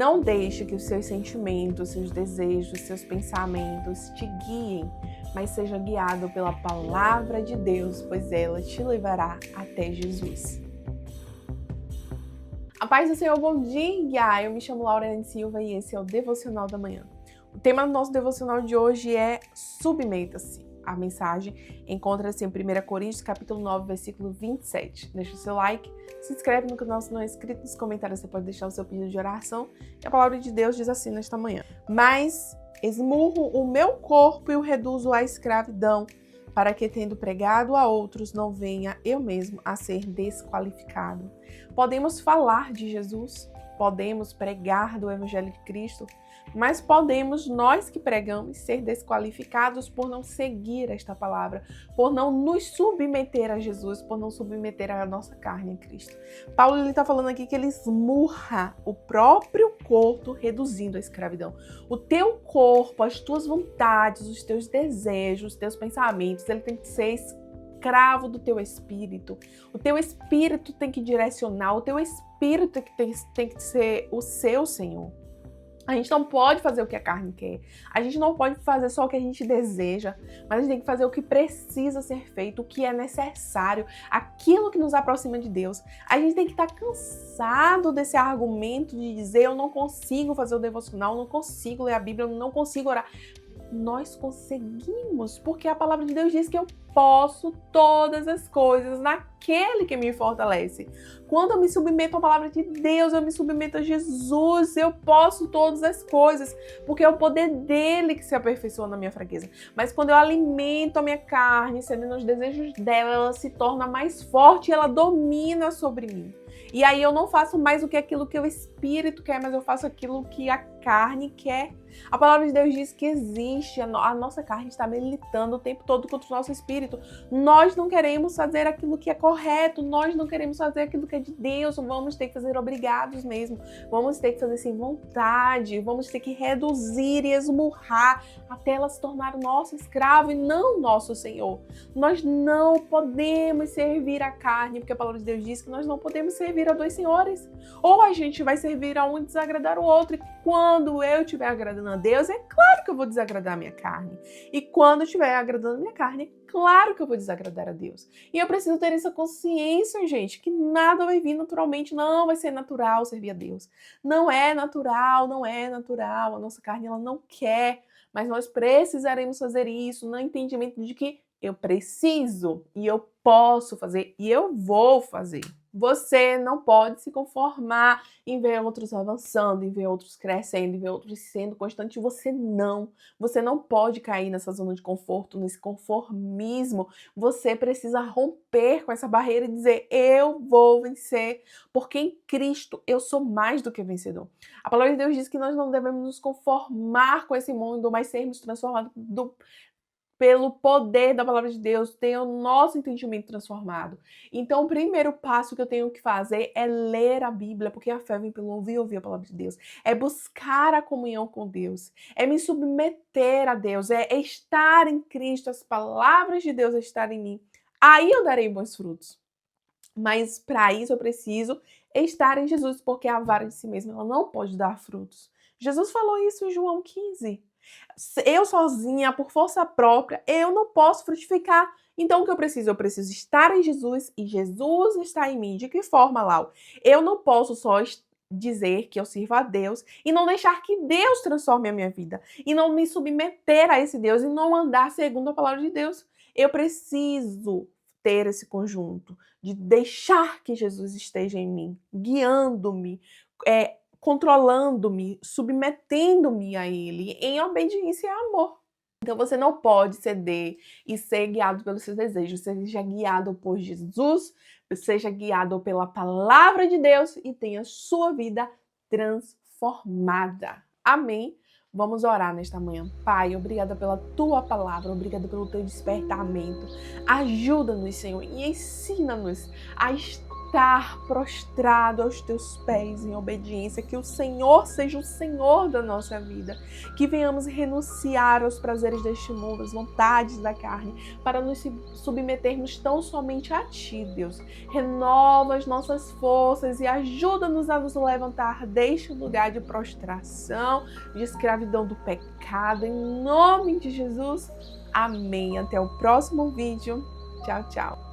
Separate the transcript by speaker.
Speaker 1: Não deixe que os seus sentimentos, seus desejos, seus pensamentos te guiem, mas seja guiado pela palavra de Deus, pois ela te levará até Jesus. A paz do Senhor, bom dia! Eu me chamo Laurene Silva e esse é o Devocional da Manhã. O tema do nosso devocional de hoje é submeta-se. A mensagem encontra-se em 1 Coríntios, capítulo 9, versículo 27. Deixa o seu like, se inscreve no canal se não é inscrito, nos comentários você pode deixar o seu pedido de oração. E a palavra de Deus diz assim nesta manhã: Mas esmurro o meu corpo e o reduzo à escravidão, para que, tendo pregado a outros, não venha eu mesmo a ser desqualificado. Podemos falar de Jesus, podemos pregar do Evangelho de Cristo, mas podemos, nós que pregamos, ser desqualificados por não seguir esta palavra, por não nos submeter a Jesus, por não submeter a nossa carne em Cristo. Paulo está falando aqui que ele esmurra o próprio corpo, reduzindo a escravidão. O teu corpo, as tuas vontades, os teus desejos, os teus pensamentos, ele tem que ser escravo do teu espírito. O teu espírito tem que direcionar, o teu espírito tem que ser o seu Senhor. A gente não pode fazer o que a carne quer. A gente não pode fazer só o que a gente deseja, mas a gente tem que fazer o que precisa ser feito, o que é necessário, aquilo que nos aproxima de Deus. A gente tem que estar cansado desse argumento de dizer eu não consigo fazer o devocional, eu não consigo ler a Bíblia, eu não consigo orar. Nós conseguimos, porque a palavra de Deus diz que eu posso todas as coisas naquele que me fortalece. Quando eu me submeto à palavra de Deus, eu me submeto a Jesus, eu posso todas as coisas, porque é o poder dele que se aperfeiçoa na minha fraqueza. Mas quando eu alimento a minha carne, cedendo aos desejos dela, ela se torna mais forte e ela domina sobre mim. E aí eu não faço mais aquilo que o espírito quer, mas eu faço aquilo que a carne quer. A palavra de Deus diz que existe, a nossa carne está militando o tempo todo contra o nosso espírito. Nós não queremos fazer aquilo que é correto, nós não queremos fazer aquilo que é de Deus, vamos ter que fazer obrigados mesmo, vamos ter que fazer sem vontade, vamos ter que reduzir e esmurrar até ela se tornar o nosso escravo e não o nosso Senhor. Nós não podemos servir a carne, porque a palavra de Deus diz que nós não podemos servir a dois senhores. Ou a gente vai servir a um e desagradar o outro, e quando eu estiver agradando a Deus, é claro que eu vou desagradar a minha carne. E quando eu estiver agradando a minha carne, é claro que eu vou desagradar a Deus. E eu preciso ter essa consciência, gente, que nada vai vir naturalmente, não vai ser natural servir a Deus. Não é natural, não é natural. A nossa carne, ela não quer, mas nós precisaremos fazer isso no entendimento de que eu preciso e eu posso fazer e eu vou fazer. Você não pode se conformar em ver outros avançando, em ver outros crescendo, em ver outros sendo constantes. Você não pode cair nessa zona de conforto, nesse conformismo. Você precisa romper com essa barreira e dizer, eu vou vencer, porque em Cristo eu sou mais do que vencedor. A palavra de Deus diz que nós não devemos nos conformar com esse mundo, mas sermos transformados pelo poder da palavra de Deus, ter o nosso entendimento transformado. Então, o primeiro passo que eu tenho que fazer é ler a Bíblia, porque a fé vem pelo ouvir e ouvir a palavra de Deus. É buscar a comunhão com Deus, é me submeter a Deus, é estar em Cristo, as palavras de Deus estarem em mim. Aí eu darei bons frutos. Mas para isso eu preciso estar em Jesus, porque a vara de si mesma ela não pode dar frutos. Jesus falou isso em João 15. Eu sozinha, por força própria, eu não posso frutificar. Então o que eu preciso? Eu preciso estar em Jesus e Jesus está em mim. De que forma, Lau? Eu não posso só dizer que eu sirvo a Deus e não deixar que Deus transforme a minha vida. E não me submeter a esse Deus e não andar segundo a palavra de Deus. Eu preciso ter esse conjunto de deixar que Jesus esteja em mim, guiando-me, controlando-me, submetendo-me a Ele em obediência e amor. Então você não pode ceder e ser guiado pelos seus desejos. Seja guiado por Jesus, seja guiado pela palavra de Deus e tenha sua vida transformada. Amém? Vamos orar nesta manhã. Pai, obrigada pela tua palavra, obrigada pelo teu despertamento. Ajuda-nos, Senhor, e ensina-nos a estar estar prostrado aos teus pés em obediência, que o Senhor seja o Senhor da nossa vida, que venhamos renunciar aos prazeres deste mundo, às vontades da carne, para nos submetermos tão somente a Ti, Deus. Renova as nossas forças e ajuda-nos a nos levantar deste lugar de prostração, de escravidão do pecado, em nome de Jesus. Amém. Até o próximo vídeo. Tchau, tchau.